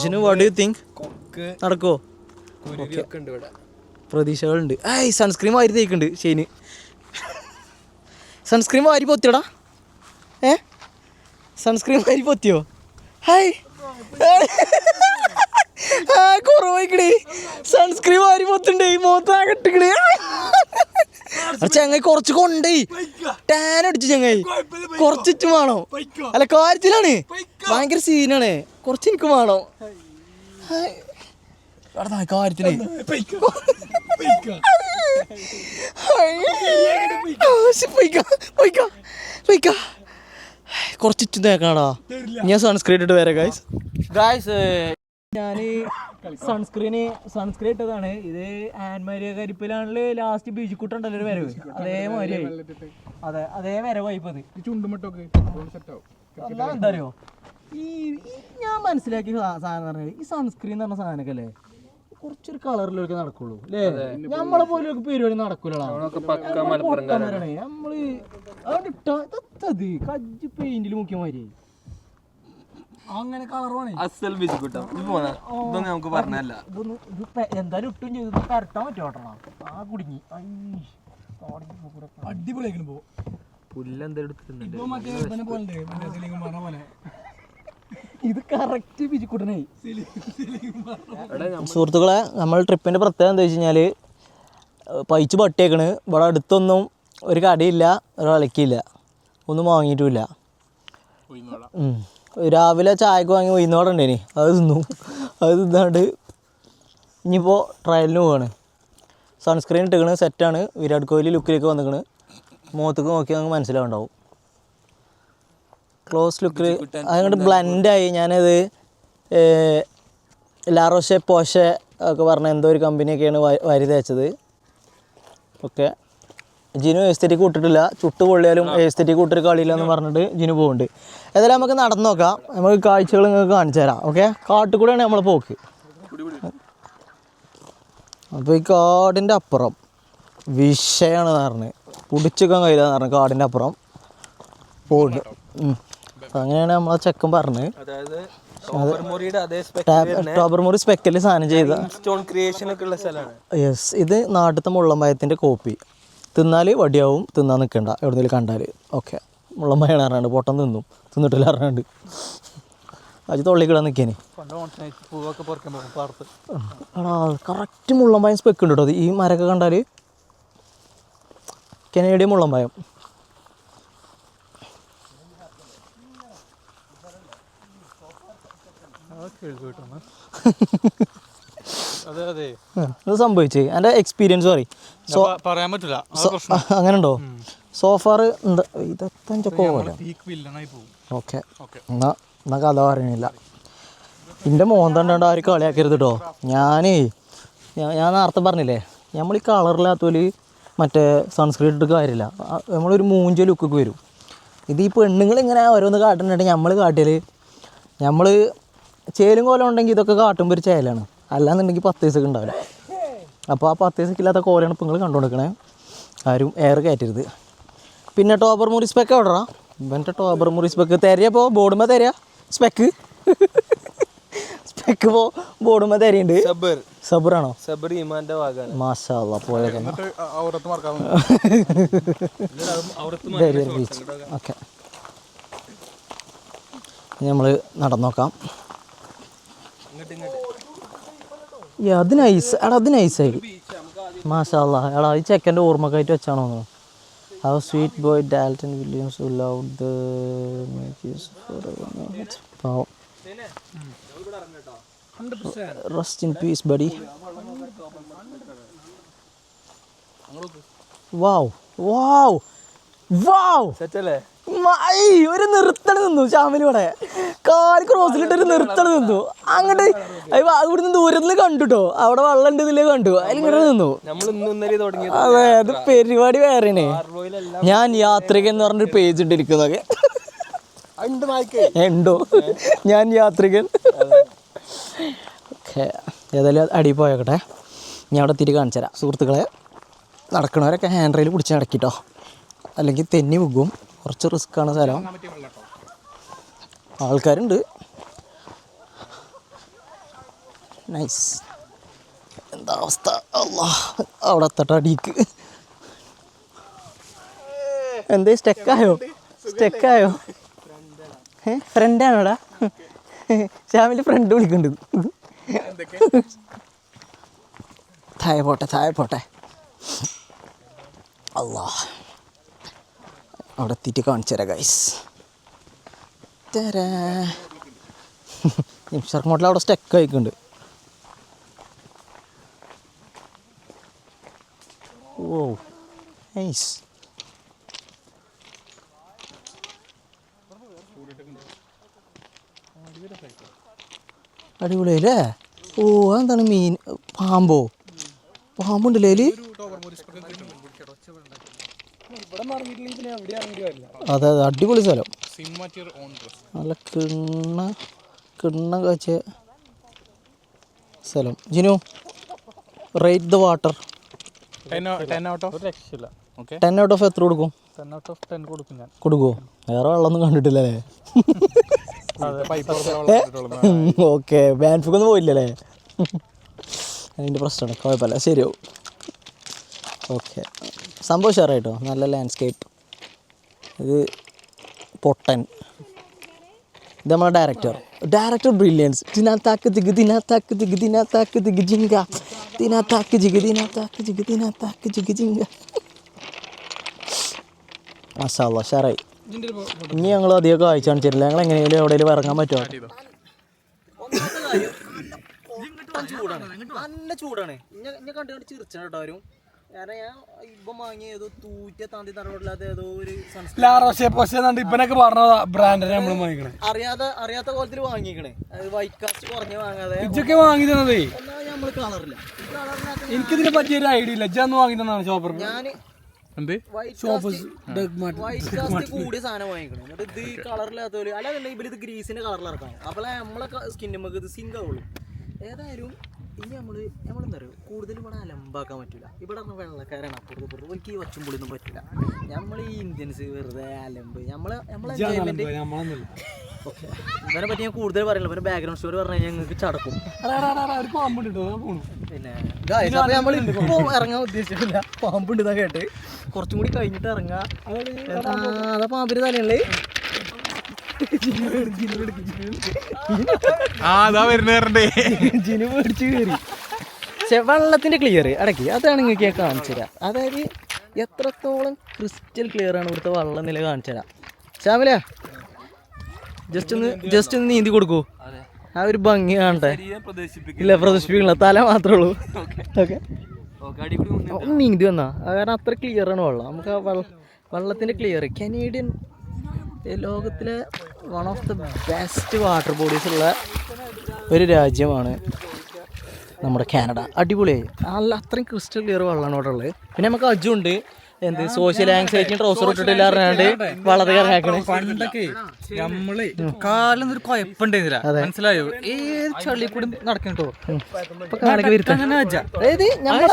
Jinu what do you think? നടക്കോ? പ്രതീക്ഷകളുണ്ട്. സൺസ്ക്രീൻ വാരി തേക്കുന്നുണ്ട് ഷെയ്ന്. സൺസ്ക്രീൻ വാരി പൊത്തിയടാ. സൺസ്ക്രീൻ മാരി പൊത്തിയോ? ഹായ് കുറവായിക്കണേ, സൺസ്ക്രീൻ മാരി പൊത്തുണ്ടേ, മോത്താകെ ഇട്ടിക്കണേ. ചങ്ങായി കുറച്ച് കൊണ്ടേ ടാൻ അടിച്ചു ചങ്ങായി, കുറച്ചിട്ട് വേണോ? അല്ല കാര്യത്തിലാണ്, ഭയങ്കര സീനാണ്, കുറച്ച് എനിക്ക് വേണോ കാര്യത്തില്. കുറച്ചിട്ട് തേക്കാടാ, ഞാൻ സൺസ്ക്രീൻ ഇട്ട് വരാം ഗായ്സ്. ഞാൻ സൺസ്ക്രീൻ ഇട്ടതാണ്. ഇത് ആൻമാരിയ കരിപ്പിലാണല്ലോ ലാസ്റ്റ് ബീജിക്കുട്ടുണ്ടല്ലോ ഒരു വരവ്, അതേമാതിരിയായി. അതെ, അതേ വരവായി ഇപ്പത്. ചുണ്ടുമട്ടൊക്കെ എന്താ അറിയോ, ഈ ഞാൻ മനസ്സിലാക്കിയ സാധനം പറഞ്ഞാൽ ഈ സൺസ്ക്രീൻ എന്ന് പറഞ്ഞ സാധനമൊക്കെ അല്ലേ കുറച്ചൊരു കളറിലൊക്കെ നടക്കുള്ളൂ അല്ലേ? നമ്മളെ പോലെ പരിപാടി നടക്കൂലടാ. നമ്മള് അവിടെ ഇട്ടത് കജ്ജ് പെയിന്റിൽ മുക്കിയ മാതിരി അങ്ങനെ കളറാണ്. എന്തായാലും ഇട്ടും ചെയ്ത് പരട്ടാൻ പറ്റും. ആ കുടുങ്ങി അടിപൊളിയായിരുന്നു പോ. ഇത് കറക്റ്റ് ബിജിക്കുട്ടനായി. സുഹൃത്തുക്കളെ, നമ്മൾ ട്രിപ്പിൻ്റെ പ്രത്യേകത എന്താ വെച്ച് കഴിഞ്ഞാൽ പൈച്ച് പട്ടിയേക്കണ്. ഇവിടെ അടുത്തൊന്നും ഒരു കടയില്ല, ഒരു കളിക്കില്ല, ഒന്നും വാങ്ങിയിട്ടുമില്ല. രാവിലെ ചായക്ക് വാങ്ങി ഉയർന്നോടെ ഉണ്ടേനി, അത് തിന്നു. അത് തിന്നാണ്ട് ഇനിയിപ്പോൾ ട്രയലിന് പോവാണ്. സൺസ്ക്രീൻ ഇട്ടിക്കണ്, സെറ്റാണ്. വിരാട് കോഹ്ലി ലുക്കിലേക്ക് വന്നിക്കണ്. മുഖത്തേക്ക് നോക്കി നമുക്ക് മനസ്സിലാവുണ്ടാവും. ക്ലോസ് ലുക്കിൽ അതങ്ങോട്ട് ബ്ലെൻഡായി. ഞാനത് ലാറോഷെ പോഷെ ഒക്കെ പറഞ്ഞ എന്തോ ഒരു കമ്പനിയൊക്കെയാണ് വാരി തേച്ചത്. ഓക്കെ, ജിനു എസ്തെറ്റിക്ക് വിട്ടിട്ടില്ല. ചുട്ട് പൊള്ളിയാലും എസ്തെറ്റിക്ക് വിട്ടൊരു കളിയില്ല എന്ന് പറഞ്ഞിട്ട് ജിനു പോകുന്നുണ്ട്. ഏതായാലും നമുക്ക് നടന്നു നോക്കാം, നമുക്ക് കാഴ്ചകൾ നിങ്ങൾക്ക് കാണിച്ചു തരാം. ഓക്കെ, കാട്ടിൽ കൂടെയാണ് നമ്മൾ പോക്ക്. അപ്പോൾ ഈ കാടിൻ്റെ അപ്പുറം വിഷയമാണെന്ന് പറഞ്ഞ് കുടിച്ചെടുക്കാൻ കഴിയില്ല എന്ന് പറഞ്ഞു. കാടിൻ്റെ അപ്പുറം പോകുന്നുണ്ട്. അങ്ങനെയാണ് നമ്മളെ ചെക്കൻ പറഞ്ഞത്. ടോബർ മുറി സ്പെക്കല് സാധനം ചെയ്ത സ്റ്റോൺ ക്രിയേഷൻ ഒക്കെ ഉള്ള സ്ഥലമാണ്. യെസ്, ഇത് നാട്ടിലത്തെ മുള്ളമ്പഴത്തിൻ്റെ കോപ്പി. തിന്നാൽ വടിയാവും, തിന്നാൻ നിൽക്കണ്ട എവിടെയെങ്കിലും കണ്ടാൽ. ഓക്കെ, മുള്ളമ്പഴമാണ് അറിയാണ്ട് പൊട്ടം തിന്നിട്ടില്ല അറിയാണ്ട് അത് തൊള്ളിക്കിടാൻ നിൽക്കേനെ. കറക്റ്റ് മുള്ളമ്പഴം സ്പെക്ക് ഉണ്ട് കേട്ടോ. ഈ മരമൊക്കെ കണ്ടാൽ കനേഡിയൻ മുള്ളമ്പഴം. അത് സംഭവിച്ചേ എൻ്റെ എക്സ്പീരിയൻസ് പറയും. പറയാൻ പറ്റില്ല, അങ്ങനെ ഉണ്ടോ? സോഫാർ ഇതൊക്കെ ഓക്കെ, എന്നാ കഥ പറയണില്ല. എൻ്റെ മോന്തണ്ടാണ്ട് ആരും കളിയാക്കരുത് കേട്ടോ. ഞാൻ നേരത്തെ പറഞ്ഞില്ലേ, നമ്മൾ ഈ കളറില്ലാത്തവര് മറ്റേ സൺസ്ക്രീൻ ഇട്ടിട്ട് കാര്യമില്ല. നമ്മളൊരു മൂഞ്ച ലുക്കൊക്കെ വരും. ഇത് ഈ പെണ്ണുങ്ങളിങ്ങനെ ഓരോന്ന് കാട്ടുന്നുണ്ടെങ്കിൽ നമ്മൾ കാട്ടിയാൽ നമ്മൾ ചേലും കോലം ഉണ്ടെങ്കിൽ ഇതൊക്കെ കാട്ടുമ്പോൾ ഒരു ചേലാണ്, അല്ലാന്നുണ്ടെങ്കിൽ 10 ദിവസമൊക്കെ ഉണ്ടാവില്ല. അപ്പോൾ ആ 10 ദിവസമൊക്കെ ഇല്ലാത്ത കോലയാണ് ഇപ്പോൾ നിങ്ങൾ കണ്ടുകൊടുക്കണേ. ആരും എയർ കയറ്റരുത്. പിന്നെ ടോബർ മുറി സ്പെക്ക് എവിടെടാ? ഇവൻ്റെ ടോബർ മുറി സ്പെക്ക് തരിയപ്പോൾ ബോർഡുമ്പോൾ തരിക സ്പെക്ക് പോ ബോർഡുമ്പോൾ തരിയുണ്ട്. സബറാണോ? മാഷാ അല്ലാഹ്, പോയേക്കാം. ബീച്ച്. ഓക്കെ, നമ്മൾ നടന്നോക്കാം. അത് നൈസ് എടാ, അത് നൈസായി. മാഷാ അല്ലാഹ്. എടാ ഈ ചെക്കൻ്റെ ഓർമ്മക്കായിട്ട് വെച്ചാണോ? How sweet boy Dalton Williams who loved the makers forever. പാവം. Rest in peace buddy. Wow wow wow, സെറ്റല്ലേ? ഒരു നിർത്തണം നിന്നു ചാമിലൂടെ കാല് ക്രോസിലിട്ടൊരു നിർത്തണം നിന്നു. അങ്ങോട്ട് ഇവിടുന്ന് ദൂരത്തിൽ കണ്ടുട്ടോ, അവിടെ വെള്ളം ഉണ്ട് ഇതിലേ കണ്ടു, അതിലിങ്ങനെ നിന്നു. അതെ, അത് പരിപാടി വേറെയാണ്. ഞാൻ യാത്രികൻ എന്ന് പറഞ്ഞൊരു പേജ് ഇട്ടിരിക്കുന്നതൊക്കെ ഉണ്ടോ? ഞാൻ യാത്രികൻ. ഓക്കെ, ഏതായാലും അടി പോയോക്കട്ടെ. ഞാൻ അവിടെ എത്തിയിട്ട് കാണിച്ചു തരാം. സുഹൃത്തുക്കളെ, നടക്കണവരൊക്കെ ഹാൻഡ് റെയിൽ പിടിച്ച് നടക്കിട്ടോ, അല്ലെങ്കിൽ തെന്നി മുക്കും. കുറച്ച് റിസ്ക്കാണ് സ്ഥലം. ആൾക്കാരുണ്ട്. നൈസ്. എന്താ അവസ്ഥ? അല്ലാഹ്, അവിടെ എത്തട്ടെ അടിക്ക്. എന്തേ സ്റ്റെക്കായോ? ഫ്രണ്ടാണോടാ? ശ്യാമിൻ്റെ ഫ്രണ്ട് വിളിക്കുന്നുണ്ട്. താഴെ പോട്ടെ. അല്ലാ, അവിടെ എത്തിയിട്ട് കാണിച്ചു തരാം ഗൈസ്. നിമിഷർക്ക് മോട്ടിൽ അവിടെ സ്റ്റക്ക് ആയിക്കുന്നുണ്ട്. ഓ നൈസ്. അടിപൊളിയല്ലേ? ഓ അതെന്താണ് മീൻ? പാമ്പുണ്ടല്ലേ അതിൽ? അതെ അടിപൊളി സ്ഥലം, നല്ല കിണ്ണം കാച്ച സ്ഥലം. Jinu, rate the water. 10 out of 10 out of എത്ര കൊടുക്കും? 10 out of 10 കൊടുക്കും ഞാൻ. കൊടുക്കുമോ? വേറെ വെള്ളമൊന്നും കണ്ടിട്ടില്ലേ? ഓക്കെ, ബാൻഫിക്കൊന്നും പോയില്ലല്ലേ? അതിൻ്റെ പ്രശ്നമാണ്, കുഴപ്പമില്ല, ശരിയാവും. ഓക്കെ, സംഭവം ഷെയറായിട്ടോ, നല്ല ലാൻഡ്സ്കേപ്പ്. ഇത് പൊട്ടൻ, ഇത് നമ്മളെ ഡയറക്ടർ ബ്രില്യൻസ്. ദിനാത്താക്ക് ജിഗ് ജിങ്ക, ദിനാത്താക്ക് ജിഗ് ജിങ്ക. മാഷാ അല്ലാ, ഷെയറായി. ഇനി ഞങ്ങൾ അധികം കാഴ്ച കാണിച്ചിട്ടില്ല. ഞങ്ങൾ എങ്ങനെയെങ്കിലും എവിടെയെങ്കിലും ഇറങ്ങാൻ പറ്റുമോ? നല്ല ചൂടാണ്. ഞാൻ കണ്ടു ചിരിച്ചാണ് കേട്ടോ ആരും. കാരണം ഞാൻ ഇപ്പം വാങ്ങിയ ഏതോ തൂറ്റ താന്തി തറവില്ലാത്ത ഏതോ ഒരു ഇവനൊക്കെ പറഞ്ഞ ബ്രാൻഡ് നമ്മൾ വാങ്ങിക്കണേ, അറിയാത്ത കോലത്തിൽ വാങ്ങിക്കണേ. വൈറ്റ് കാസ്റ്റ് കുറഞ്ഞ് വാങ്ങാതെ ഇതൊക്കെ വാങ്ങി തന്നതേ. നമ്മള് കളറില്ല. എനിക്കിതിനെ പറ്റിയൊരു ഐഡിയ ഇല്ല. ഇജന്ന് വാങ്ങി തന്നാണ് ഷോപ്പർ. ഞാൻ കൂടിയ സാധനം വാങ്ങിക്കണം. എന്നിട്ട് ഇത് കളറില്ലാത്ത പോലെ അല്ലാതെ ഇവര് ഇത് ഗ്രീസിന്റെ കളറിൽ ഇറക്കാം. അപ്പോൾ നമ്മളെ സ്കിന്നിൽ നമുക്ക് ഇത് സിങ്ക് ആവുള്ളൂ. ഏതായാലും ഇനി നമ്മളെന്താ പറയുക, കൂടുതൽ ഇവിടെ അലമ്പാക്കാൻ പറ്റില്ല. ഇവിടെ വെള്ളക്കാരാണ്, അപ്പുറത്ത് എനിക്ക് ഈ ഒച്ചും പൊളിയൊന്നും പറ്റില്ല. നമ്മൾ ഈ ഇന്ത്യൻസ് വെറുതെ അലമ്പ്. നമ്മളെ ഓക്കെ, ഇവരെ പറ്റി ഞാൻ കൂടുതൽ പറയില്ല. പിന്നെ ബാക്ക്ഗ്രൗണ്ട് സ്റ്റോറി പറഞ്ഞു കഴിഞ്ഞാൽ ഞങ്ങൾക്ക് ചടക്കും. പിന്നെ അപ്പോൾ നമ്മൾ ഇപ്പോൾ ഇറങ്ങാൻ ഉദ്ദേശിച്ചിട്ടില്ല. പാമ്പുണ്ട് എന്നാ കേട്ട്, കുറച്ചും കൂടി കഴിഞ്ഞിട്ട് ഇറങ്ങാം. അതാ പാമ്പിന് തലയുള്ളത്. ജിനു മേടിച്ച് കയറി. പക്ഷെ വെള്ളത്തിന്റെ ക്ലിയർ അടക്കി അതാണ് നിങ്ങൾക്ക് ഞാൻ കാണിച്ചു തരാം. അതായത് എത്രത്തോളം ക്രിസ്റ്റൽ ക്ലിയർ ആണ് ഇവിടുത്തെ വെള്ളം നില കാണിച്ചു തരാം. ശ്യാമില, ജസ്റ്റ് ഒന്ന് നീന്തി കൊടുക്കൂ. ആ ഒരു ഭംഗി കാണട്ടെ. ഇല്ല, പ്രദർശിപ്പിക്കണില്ല, തല മാത്രമേ ഉള്ളൂ. ഓക്കെ, നീന്തി വന്നാ കാരണം അത്ര ക്ലിയർ ആണ് വെള്ളം. നമുക്ക് ആ വെള്ളത്തിന്റെ ക്ലിയർ. കനേഡിയൻ ലോകത്തിലെ one of the best water bodies ഉള്ള ഒരു രാജ്യമാണ് നമ്മുടെ കാനഡ. അടിപൊളിയായി, നല്ല അത്രയും ക്രിസ്റ്റൽ ക്ലിയർ വെള്ളമാണ് ഇവിടെ ഉള്ളത്. പിന്നെ നമുക്ക് അജുണ്ട്, എന്ത് സോഷ്യൽ ആങ്സൈറ്റിയും ട്രൗസർ ഇട്ടിട്ടില്ല അറിയാണ്ട് വളരെ ഇറങ്ങാക്കണേ. പണ്ടൊക്കെ നമ്മള് കാലൊന്നൊരു കുഴപ്പമുണ്ടായിരുന്നില്ല, മനസ്സിലായോ? ഏത് ചളി കൂടി നടക്കട്ടോ. അതായത്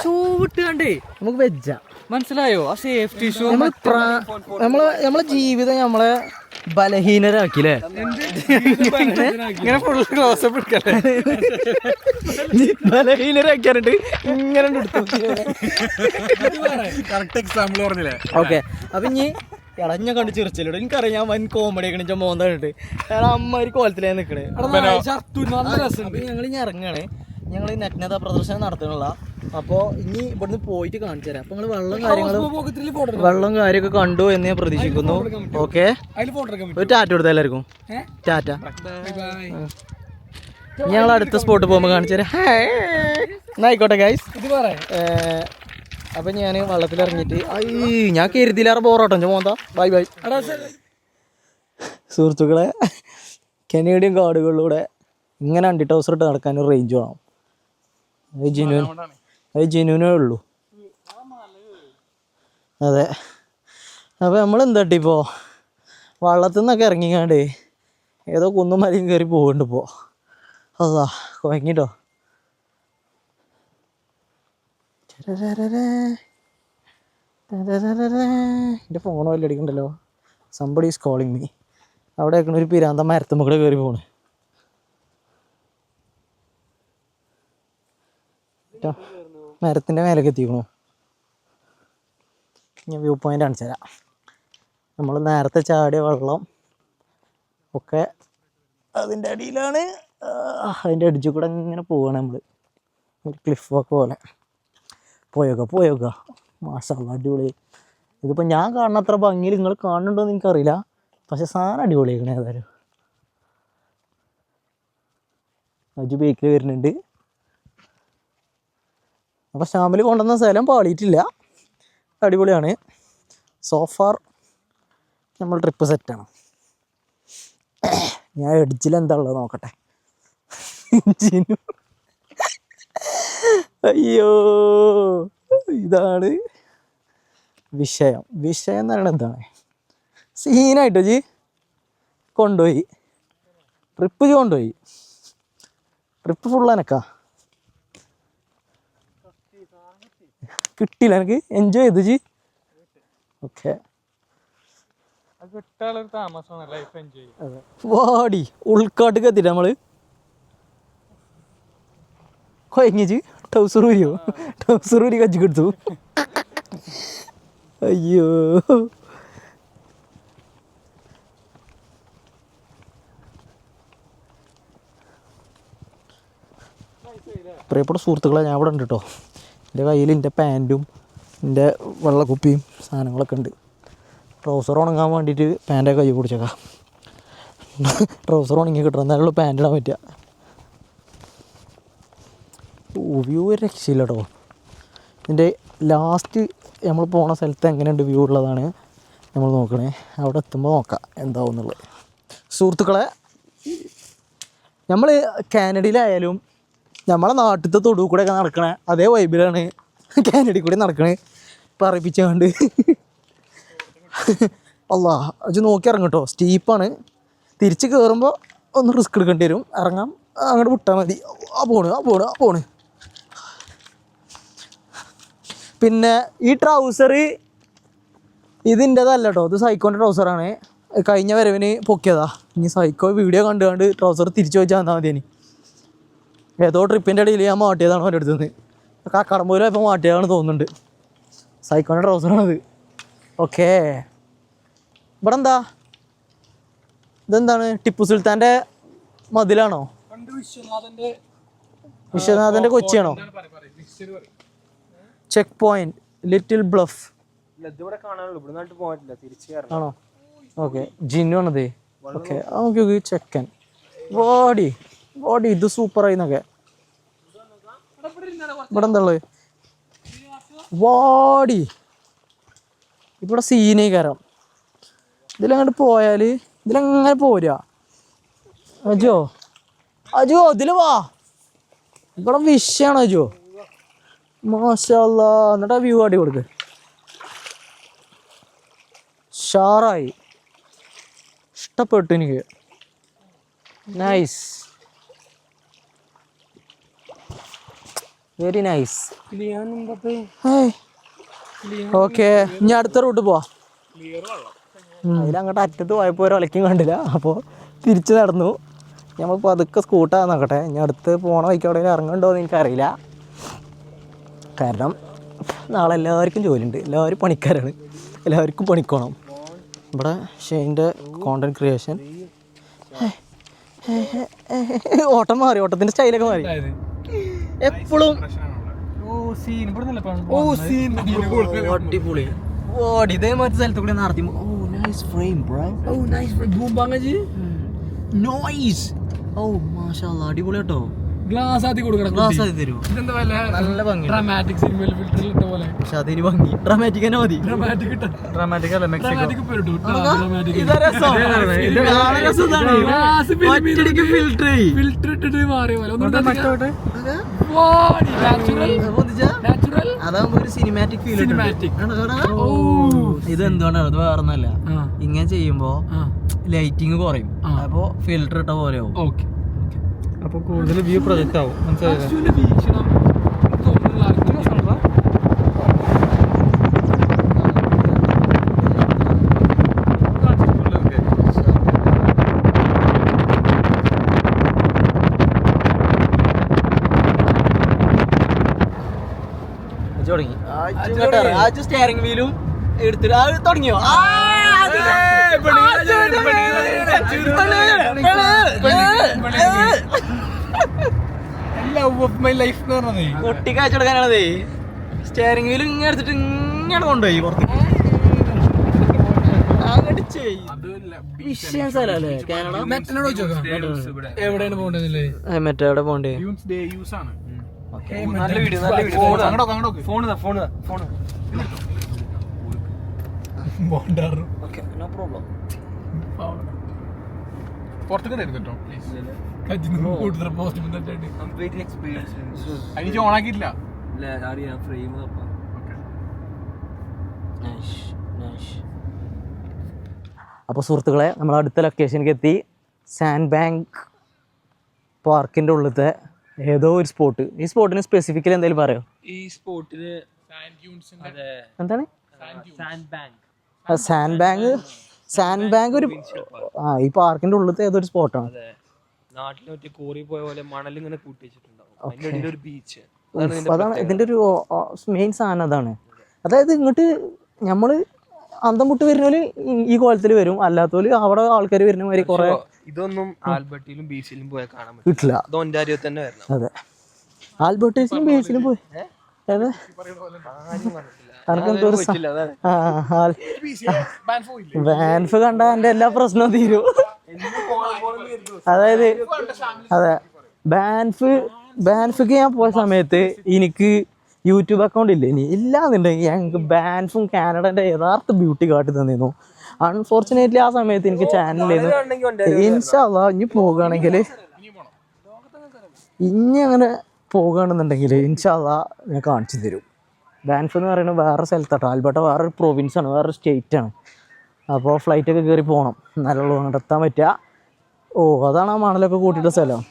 ഷൂ വിട്ടുകണ്ടേ നമുക്ക് വെജ്ജ, മനസ്സിലായോ? ആ സേഫ്റ്റി ഷൂ. നമ്മളെ ജീവിതം നമ്മളെ ബലഹീനരാക്കില്ലേ? ഇങ്ങനെ ഫുൾ ക്ലോസപ്പ് എടുക്കല്ലേ? ബലഹീനരാക്കിയാണ്ട് ഇങ്ങനെ കറക്റ്റ് എക്സാമ്പിൾ പറഞ്ഞില്ലേ? ഓക്കെ, അപ്പൊ ഇനി ഇളഞ്ഞ കണ്ട് ചിരിച്ചല്ലോ. എനിക്കറിയാം ഞാൻ വൻ കോമഡി ഒക്കെ മോന്ത കണ്ടിട്ട് അമ്മ ഒരു കോലത്തിലായി നിൽക്കണേ. ഞങ്ങൾ ഇനി ഇറങ്ങാണ്. ഞങ്ങൾ നഗ്നത പ്രദർശനം നടത്തണുള്ള. അപ്പോൾ ഇനി ഇവിടുന്ന് പോയിട്ട് കാണിച്ചു തരാം. അപ്പോൾ നിങ്ങൾ വെള്ളം കാര്യമൊക്കെ കണ്ടു എന്ന് ഞാൻ പ്രതീക്ഷിക്കുന്നു. ഓക്കെ, ഒരു ടാറ്റ കൊടുത്ത എല്ലാവർക്കും ടാറ്റ. ഞങ്ങൾ അടുത്ത സ്പോട്ട് പോകുമ്പോൾ കാണിച്ചു തരാം. എന്നായിക്കോട്ടെ ഗൈസ്. അപ്പം ഞാൻ വെള്ളത്തിലിറങ്ങിയിട്ട് ഞാൻ കരുതിയിലേറെ ബോറോട്ടോ മോന്ത. ബൈ ബൈ സുഹൃത്തുക്കളെ. കനേഡിയൻ കാടുകളിലൂടെ ഇങ്ങനെ അണ്ടി ടൗസർ ഇട്ട് നടക്കാനൊരു റേഞ്ച് വേണം. അത് ജെന്യൂനേ ഉള്ളൂ. അതെ, അപ്പോൾ നമ്മളെന്താട്ടി ഇപ്പോൾ വള്ളത്തിൽ നിന്നൊക്കെ ഇറങ്ങിക്കാണ്ട് ഏതോ കുന്നും മലയും കയറി പോകുന്നുണ്ട് ഇപ്പോൾ. അതാ കുഴങ്ങിട്ടോ. എൻ്റെ ഫോൺ വല്ല അടിക്കണ്ടല്ലോ. Somebody is calling me. അവിടെ ആക്കണ ഒരു പിരാന്ത മരത്തുമ്പോൾ കൂടെ കയറി പോണ്. മരത്തിൻ്റെ മേലേക്ക് എത്തിക്കണു. ഞാൻ വ്യൂ പോയിൻ്റ് കാണിച്ചു തരാം. നമ്മൾ നേരത്തെ ചാടിയ വെള്ളം ഒക്കെ അതിൻ്റെ അടിയിലാണ്. അതിൻ്റെ അടിച്ചു കൂടെ ഇങ്ങനെ പോവുകയാണ് നമ്മൾ, ഒരു ക്ലിഫ് വാക്ക് പോലെ. പോയോക്ക മാഷാഅല്ലാ അടിപൊളി. ഇതിപ്പോൾ ഞാൻ കാണുന്ന അത്ര ഭംഗിയിൽ നിങ്ങൾ കാണുന്നുണ്ടോ എന്ന് എനിക്കറിയില്ല, പക്ഷെ സാധനം അടിപൊളിയാക്കണേ. ഏതായാലും അജു ബേക്കിൽ വരുന്നുണ്ട്. അപ്പോൾ ഷാമിൽ കൊണ്ടുവന്ന സ്ഥലം പാളിയിട്ടില്ല, അടിപൊളിയാണ്. സോഫാർ നമ്മൾ ട്രിപ്പ് സെറ്റാണ്. ഞാൻ എഡ്ജിൽ എന്താ ഉള്ളത് നോക്കട്ടെ. ജിനു അയ്യോ, ഇതാണ് വിഷയം എന്ന് പറയുന്നത്. എന്താണ് സീനായിട്ടോ ജി കൊണ്ടുപോയി ട്രിപ്പ് ഫുൾ എനക്കാ കിട്ടിയില്ല, എനിക്ക് എൻജോയ് ചെയ്തു ജി. ഓക്കെ വാടി ഉൾക്കാട്ടിക്ക് എത്തിട്ട് നമ്മള് കൊയങ്ങിച്ച് ടൗസറൂരി കച്ചു കൊടുത്തു. അയ്യോ പ്രിയപ്പെട്ട സുഹൃത്തുക്കളെ, ഞാൻ ഇവിടെ ഉണ്ട് കേട്ടോ. എൻ്റെ കയ്യിൽ എൻ്റെ പാൻറ്റും എൻ്റെ വെള്ളക്കുപ്പിയും സാധനങ്ങളൊക്കെ ഉണ്ട്. ട്രൗസർ ഉണങ്ങാൻ വേണ്ടിയിട്ട് പാൻറ്റൊക്കെ കൈ പിടിച്ചേക്കാം. ട്രൗസർ ഉണങ്ങി കിട്ടണം, എന്നാലുള്ള പാൻറ്റ് ഇടാൻ പറ്റുക. വ്യൂ ഒരു രക്ഷയില്ല കേട്ടോ. ഇതിൻ്റെ ലാസ്റ്റ് നമ്മൾ പോണ സ്ഥലത്ത് എങ്ങനെയുണ്ട് വ്യൂ ഉള്ളതാണ് നമ്മൾ നോക്കണേ. അവിടെ എത്തുമ്പോൾ നോക്കാം എന്താവും എന്നുള്ളത്. സുഹൃത്തുക്കളെ, നമ്മൾ കാനഡയിലായാലും നമ്മളെ നാട്ടിലത്തെ തൊടു കൂടെയൊക്കെ നടക്കണേ അതേ വൈബിലാണ് കാനഡയിൽ കൂടി നടക്കണേ. പറയിപ്പിച്ചുകൊണ്ട് അല്ലാ അത് നോക്കി ഇറങ്ങും കേട്ടോ. സ്റ്റീപ്പാണ്, തിരിച്ച് കയറുമ്പോൾ ഒന്ന് റിസ്ക് എടുക്കേണ്ടി വരും. ഇറങ്ങാം, അങ്ങോട്ട് വിട്ടാൽ മതി. ആ പോണ്. പിന്നെ ഈ ട്രൗസർ ഇതിൻ്റെതല്ല കേട്ടോ, ഇത് സൈക്കോൻ്റെ ട്രൗസറാണ്. കഴിഞ്ഞ വരവിന് പൊക്കിയതാ. ഇനി സൈക്കോ വീഡിയോ കണ്ടുകൊണ്ട് ട്രൗസർ തിരിച്ചു വെച്ചാൽ തന്നാൽ മതി. ഇനി ഏതോ ട്രിപ്പിൻ്റെ ഇടയിൽ ഞാൻ മാട്ടിയതാണ് അവൻ്റെ അടുത്ത് നിന്ന്. കടമ്പൂരം ഇപ്പോൾ മാട്ടിയതാണ് തോന്നുന്നുണ്ട്. സൈക്കോൻ്റെ ട്രൗസറാണത്. ഓക്കേ, ഇവിടെ എന്താ ഇതെന്താണ്? ടിപ്പു സുൽത്താൻ്റെ മതിലാണോ? വിശ്വനാഥൻ്റെ കൊച്ചിയാണോ? ചെക്ക് പോയിന്റ് ലിറ്റിൽ ബ്ലഫ് ആണോ? ഓക്കെ, ജിന്നു ആണത്. ഓക്കെ, നോക്കി ചെക്കൻ ബോഡി ഇത് സൂപ്പറായി എന്നൊക്കെ. ഇവിടെ എന്താ ഉള്ളത്? ബോഡി ഇവിടെ സീനേ കയറാം. ഇതിലങ്ങോട്ട് പോയാൽ ഇതിലങ്ങനെ പോരാ. അജോ ഇതിൽ വാ, ഇവിടെ വിഷയാണ് അജോ. മാഷാഅല്ലാ, എന്നിട്ട് ആ വ്യൂ ആടി കൊടുക്ക്. ഷാറായി, ഇഷ്ടപ്പെട്ടു എനിക്ക്. Nice, very nice. ഓക്കെ, ഇനി അടുത്ത റൂട്ട് പോവാ. അതിലങ്ങോട്ട് അറ്റത്ത് പോയപ്പോൾ ഒരു ഒലക്കും കണ്ടില്ല, അപ്പോൾ തിരിച്ച് നടന്നു. നമ്മൾ പതുക്കെ സ്കൂട്ടാന്ന് നോക്കട്ടെ. ഇനി അടുത്ത് പോണ വഴിക്ക് അവിടെ ഇറങ്ങുന്നുണ്ടോ എന്ന് എനിക്കറിയില്ല. കാരണം നാളെ എല്ലാവർക്കും ജോലിയുണ്ട്, എല്ലാവരും പണിക്കാരാണ്, എല്ലാവർക്കും പണിക്കോണം. ഇവിടെ ഷെയിൻ്റെ കോണ്ടന്റ് ക്രിയേഷൻ. ഓട്ടം മാറി, ഓട്ടത്തിൻ്റെ സ്റ്റൈലൊക്കെ മാറി. എപ്പോഴും അടിപൊളി ഓടി ഇതേമാതിരി സ്ഥലത്ത് കൂടി നടത്തി. അടിപൊളി കേട്ടോ. ഗ്ലാസ് ആദ്യം കൊടുക്കണം. ഗ്ലാസ് ആദ്യം തരുമോ? നല്ല ഭംഗി. ഡ്രാമാറ്റിക് സിനിമയിൽ ഫിൽറ്റർ ഇട്ട പോലെ. പക്ഷെ അതിന് ഭംഗി ഡ്രാമാറ്റിക് തന്നെ മതി. ഡ്രാമാറ്റിക് അല്ല, മെക്സിക്കോ. ഫിൽറ്റർ ഇട്ടിട്ട് മാറിയ പോലെ അതാകുമ്പോ ഒരു സിനിമാറ്റിക് ഫീൽ. ഇത് എന്തുകൊണ്ടാണ്? ഇത് വേറൊന്നല്ല, ഇങ്ങനെ ചെയ്യുമ്പോ ലൈറ്റിങ് കുറയും, അപ്പൊ ഫിൽറ്റർ ഇട്ട പോലെ ആവും. ഓക്കെ, അപ്പൊ കൂടുതൽ വ്യൂ പ്രൊജക്റ്റ് ആവും. മനസ്സിലായില്ലേ? തുടങ്ങി സ്റ്റിയറിംഗ് വീലും എടുത്തിട്ട് തുടങ്ങിയോ? കുട്ടി കാഴ്ച കൊടുക്കാനാണതേ. സ്റ്റിയറിംഗ് വീലും ഇങ്ങനെ എടുത്തിട്ട് ഇങ്ങനെ കൊണ്ടുപോയി പുറത്തേക്ക്. എവിടെയാണ് പോകേണ്ടതല്ലേ? മറ്റേ എവിടെ പോണ്ടേ? ഓണാക്കിയിട്ടില്ല. അപ്പോൾ സുഹൃത്തുക്കളെ, നമ്മൾ അടുത്ത ലൊക്കേഷനിലേക്ക് എത്തി. സാൻഡ് ബാങ്ക് പാർക്കിൻ്റെ ഉള്ളിലത്തെ ഏതോ ഒരു സ്പോട്ട്. ഈ സ്പോട്ടിന് സ്പെസിഫിക്കലി എന്തെങ്കിലും പറയോ? ഈ സ്പോട്ടില് എന്താണ് സാൻഡ് ബാങ്ക് ഒരു ഈ പാർക്കിൻ്റെ ഉള്ളിലത്തെ ഏതൊരു സ്പോട്ടാണ്. നാട്ടിൽ മറ്റേ കോറി പോയ പോലെ മണൽ ഇങ്ങനെ കൂട്ടി വെച്ചിട്ടുണ്ടാവും. ഒരു ബീച്ച് അതാണ് ഇതിൻ്റെ ഒരു മെയിൻ സാധനം. അതാണ്, അതായത് ഇങ്ങോട്ട് നമ്മൾ അന്തം മുട്ട് വരുന്നവര് ഈ കോലത്തിൽ വരും, അല്ലാത്തവര് അവിടെ ആൾക്കാർ വരുന്ന മാതിരി കുറെ. ഇതൊന്നും ആൽബർട്ടിലും ബീച്ചിലും പോയാൽ കാണാൻ കിട്ടില്ല. തന്നെ വരണം. അതെ, ആൽബർട്ടീസിലും ബീച്ചിലും പോയി. അതെ, വാൻഫ് കണ്ട എന്റെ എല്ലാ പ്രശ്നവും തീരും. അതായത് അതെ, ബാൻഫിക്ക് ഞാൻ പോയ സമയത്ത് എനിക്ക് യൂട്യൂബ് അക്കൗണ്ട് ഇല്ല. ഇനി ഇല്ലാന്നുണ്ടെങ്കിൽ ഞങ്ങൾക്ക് ബാൻഫും കാനഡൻ്റെ യഥാർത്ഥ ബ്യൂട്ടി കാട്ടി തന്നിരുന്നു. അൺഫോർച്ചുനേറ്റ്ലി ആ സമയത്ത് എനിക്ക് ചാനലിലായിരുന്നു. ഇൻഷാ അല്ലാഹ് ഇനി പോകുകയാണെങ്കിൽ, ഇനി അങ്ങനെ പോകുകയാണെന്നുണ്ടെങ്കിൽ ഇൻഷാ അല്ലാഹ് ഞാൻ കാണിച്ചു തരും. ബാൻഫ് എന്ന് പറയുന്നത് വേറെ സ്ഥലത്താട്ടോ. ആൽബർട്ട വേറൊരു പ്രൊവിൻസാണ്, വേറൊരു സ്റ്റേറ്റാണ്. അപ്പോൾ ഫ്ലൈറ്റൊക്കെ കയറി പോകണം, നല്ലോണം അങ്ങോട്ട് എത്താൻ പറ്റുക. ഓ, അതാണ് ആ മണലൊക്കെ കൂട്ടിയിട്ട സ്ഥലം.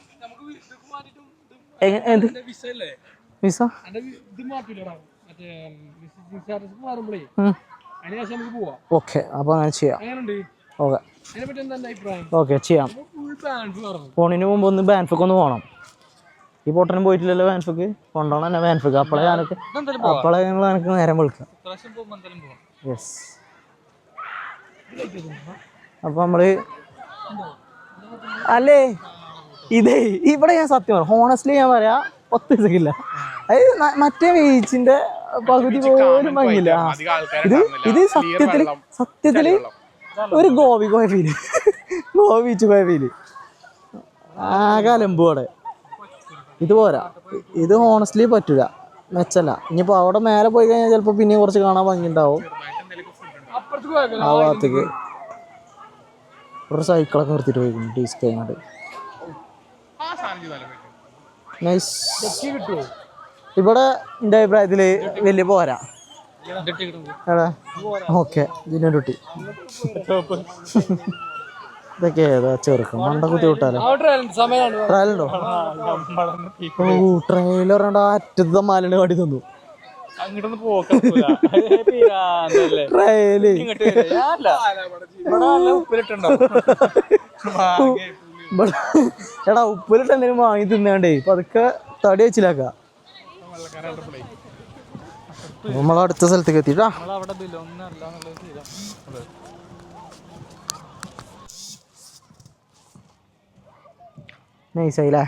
എന്ത് വിസ? ഓക്കെ, അപ്പോൾ അങ്ങനെ ചെയ്യാം. ഓക്കെ ചെയ്യാം. പോണിന് മുമ്പ് ഒന്ന് ബാൻഫിക്ക് ഒന്ന് പോകണം. ഈ പൊട്ടനും പോയിട്ടില്ലല്ലോ ബാൻഫിക്ക്. കൊണ്ടുപോകണം തന്നെ ബാൻഫിക്ക്. അപ്പോളെ ഞങ്ങൾ എനിക്ക് നേരം വിളിക്കാം. യെസ്. അപ്പോൾ നമ്മൾ അല്ലേ ഇതേ ഇവിടെ ഞാൻ സത്യം പറയാം, ഹോണസ്റ്റ്ലി ഞാൻ പറയാം, 10 ദിവസമില്ല. അതായത് മറ്റേ ബീച്ചിന്റെ പകുതി പോലും ഭംഗിയില്ല. ഇത് സത്യത്തില് ഒരു ഗോവി പോയ ഫീല്, ഗോവ ബീച്ച് പോയ ഫീല്. ആകെ അലമ്പോടെ. ഇത് പോരാ, ഇത് ഹോണസ്റ്റ്ലി പറ്റൂല, മെച്ചല്ല. ഇനിയിപ്പോൾ അവിടെ മേലെ പോയി കഴിഞ്ഞാൽ ചിലപ്പോൾ പിന്നെയും കുറച്ച് കാണാൻ ഭംഗി ഉണ്ടാവും. ആ ഭാഗത്തേക്ക് ഒരു സൈക്കിളൊക്കെ നിർത്തിയിട്ട് പോയി ടീസ് കഴിഞ്ഞിട്ട്. നൈസ്. ഇവിടെ എൻ്റെ അഭിപ്രായത്തിൽ വലിയ പോരാ. ഓക്കെ, ഇതിനൊരുട്ടി ഇതൊക്കെ ഏതാ ചെറുക്കം മണ്ട കുത്തി വിട്ടാലോ. ട്രയലുണ്ടോ? ഓ, ട്രയലർ അറ്റത്തെ മാലിന് കാട്ടി തന്നു. ട്രയല് എടാ, ഉപ്പിലിട്ട് എന്തെങ്കിലും വാങ്ങി തിന്നാണ്ടേ പതുക്കെ തടി വെച്ചില്ലാക്ക. നമ്മളടുത്ത സ്ഥലത്തേക്ക് എത്തിട്ടാ. നൈസായില്ലേ?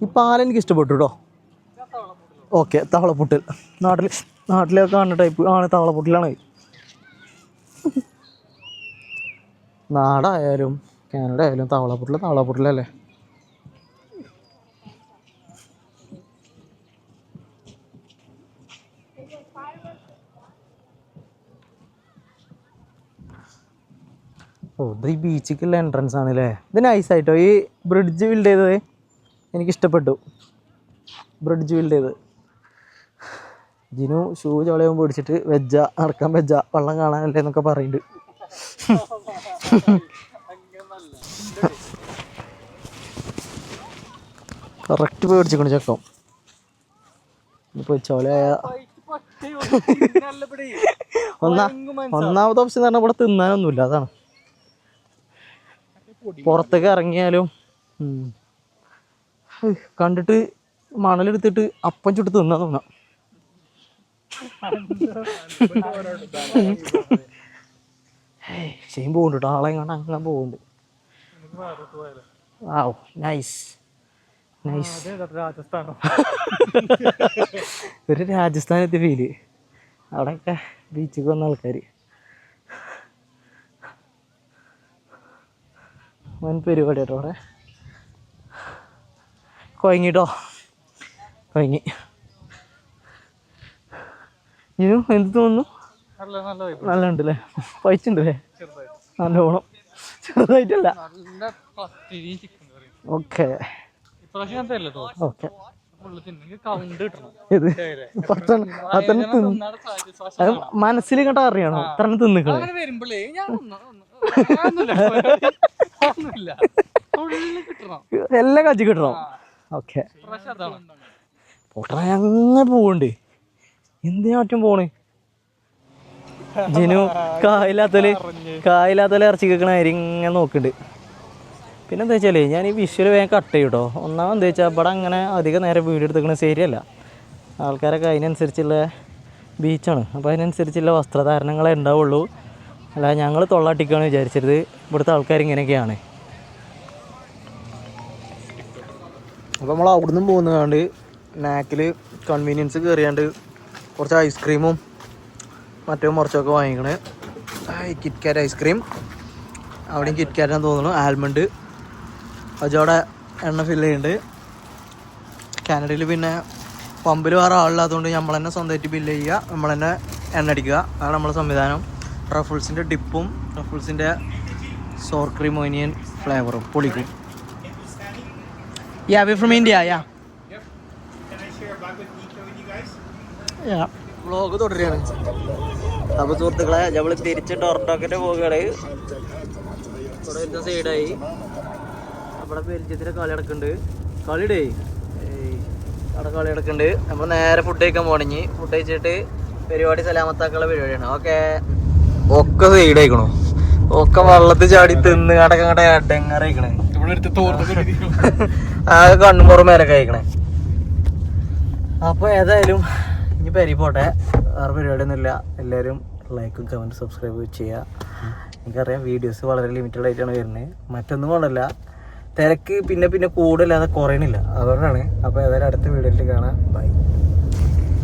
ഈ പാലം എനിക്ക് ഇഷ്ടപ്പെട്ടു കേട്ടോ. ഓക്കെ, തവളപ്പുട്ടിൽ നാട്ടിലൊക്കെ കാണുന്ന ടൈപ്പ് ആണ്. തവളപ്പുട്ടിലാണ്. നാടായാലും കാനഡ ആയാലും തവളപ്പുട്ടിലല്ലേ. ഓ, ഇത് ഈ ബീച്ചിക്കുള്ള എൻട്രൻസ് ആണല്ലേ. ഇത് നൈസായിട്ടോ. ഈ ബ്രിഡ്ജ് ബിൽഡ് ചെയ്തത് എനിക്കിഷ്ടപ്പെട്ടു. ബ്രിഡ്ജ് ബിൽഡ് ചെയ്ത് ജിനു ഷൂ ചോളയും പിടിച്ചിട്ട് നടക്കാൻ വെള്ളം കാണാനല്ലേ എന്നൊക്കെ പറയുന്നുണ്ട്. കറക്റ്റ് പേടിച്ചിക്കണു ചെക്കം. ഇപ്പോൾ ചോളയായ ഒന്നാമത്തെ ഓപ്ഷൻ എന്ന് പറഞ്ഞാൽ ഇവിടെ തിന്നാനൊന്നുമില്ല. അതാണ് പുറത്തേക്ക് ഇറങ്ങിയാലും കണ്ടിട്ട് മണലെടുത്തിട്ട് അപ്പം ചുട്ട് തിന്നാ തോന്നാം. ശരിയും പോകുന്നുണ്ട് കേട്ടോ, ആളെ കണ്ട് അങ്ങനെ പോകുന്നുണ്ട്. ആ നൈസ് നൈസ്. ഒരു രാജസ്ഥാനത്തെ ഫീല്. അവിടെയൊക്കെ ബീച്ചിൽ വന്ന ആൾക്കാർ വൻ പരിപാടി കേട്ടോ. അവിടെ കൊയങ്ങിട്ടോ, കൊയങ്ങി. ഇനിയും എന്ത് തോന്നുന്നു? നല്ല ഉണ്ടല്ലേ, പൈച്ചുണ്ടല്ലേ നല്ലോണം. ചെറുതായിട്ടല്ല. Okay okay. മനസ്സിൽ കേട്ടോ അറിയണോ അത്ര തിന്നിക്കണേ. എല്ലാം കച്ചി കിട്ടണോ? ഓക്കെ പോട്ടെ, അങ്ങനെ പോവുണ്ട്. എന്തിനാറ്റും പോണ് ജിനു? കായില്ലാത്തല് ഇറച്ചി കേൾക്കണ അരി ഇങ്ങനെ നോക്കുന്നുണ്ട്. പിന്നെ എന്താ വെച്ചാൽ ഞാൻ ഈ വിഷ്വൽ വേഗം കട്ട് ചെയ്യും കേട്ടോ. ഒന്നാമത് എന്താ വെച്ചാൽ ഇവിടെ അങ്ങനെ അധികം നേരം വീഡിയോ എടുത്തിക്കണത് ശരിയല്ല. ആൾക്കാരൊക്കെ അതിനനുസരിച്ചുള്ള ബീച്ചാണ്, അപ്പോൾ അതിനനുസരിച്ചുള്ള വസ്ത്രധാരണങ്ങളെ ഉണ്ടാവുള്ളൂ. അല്ല ഞങ്ങൾ തൊള്ളാട്ടിക്കാണ് വിചാരിച്ചത്. ഇവിടുത്തെ ആൾക്കാർ ഇങ്ങനെയൊക്കെയാണ്. അപ്പോൾ നമ്മൾ അവിടുന്ന് പോകുന്നതാണ്ട് നാക്കിൽ കൺവീനിയൻസ് കയറിയാണ്ട് കുറച്ച് ഐസ്ക്രീമും മറ്റോ മറിച്ചൊക്കെ വാങ്ങിക്കണേ. കിറ്റ്കാറ്റ് ഐസ്ക്രീം, അവിടെയും കിറ്റ്കാറ്റാന്ന് തോന്നുന്നു. ആൽമണ്ട് അജോടെ എണ്ണ ഫില്ല് ചെയ്യുന്നുണ്ട്. കാനഡയിൽ പിന്നെ പമ്പിൽ വേറെ ആളില്ലാത്തതുകൊണ്ട് നമ്മൾ തന്നെ സ്വന്തമായിട്ട് ബില്ല് ചെയ്യുക, നമ്മൾ തന്നെ എണ്ണ അടിക്കുക. അതാണ് നമ്മളെ സംവിധാനം. റഫിൾസിൻ്റെ ഡിപ്പും റഫിൾസിൻ്റെ സോർ ക്രീം ഒനിയൻ ഫ്ലേവറും പൊളിക്കും. Yeah, we're from India, yeah. Yeah. Vlog തുടരുകയാണ്. അപ്പോൾ സുഹൃത്തുക്കളെ നമ്മൾ തിരിച്ച് ടൊറന്റോക്കിൻ്റെ പോകുകയാണ്. ഇവിടെ വരുന്ന സൈഡായി നമ്മുടെ ബെൽജിയത്തിൻ്റെ കളി നടക്കുന്നുണ്ട്. കളിയുടെ അവിടെ കളി നടക്കുന്നുണ്ട്. നമ്മൾ നേരെ ഫുഡ് കഴിക്കാൻ പോകണമെങ്കിൽ ഫുഡ് കഴിച്ചിട്ട് പരിപാടി സലാമത്താക്കുള്ള പരിപാടിയാണ്. ഓക്കെ ഒക്കെ സൈഡ് ആയിക്കണോ, ഒക്കെ വെള്ളത്തിൽ ചാടി തിന്ന് കടക്കെ അങ്ങോട്ടെ ഡെങ്ങറിയിക്കണേ. ആകെ കണ്ണുമുറം മേലൊക്കെ അയക്കണേ. അപ്പോൾ ഏതായാലും ഇനി പരി പോട്ടെ, വേറെ പരിപാടിയൊന്നുമില്ല. എല്ലാവരും ലൈക്കും കമൻറ്റും സബ്സ്ക്രൈബ് ചെയ്യുക. എനിക്കറിയാം വീഡിയോസ് വളരെ ലിമിറ്റഡ് ആയിട്ടാണ് വരുന്നത്, മറ്റൊന്നും കൊണ്ടല്ല, തിരക്ക് പിന്നെ കൂടുതലാതെ കുറയണില്ല, അതുകൊണ്ടാണ്. അപ്പോൾ ഏതായാലും അടുത്ത വീഡിയോയിൽ കാണാം. ബൈ.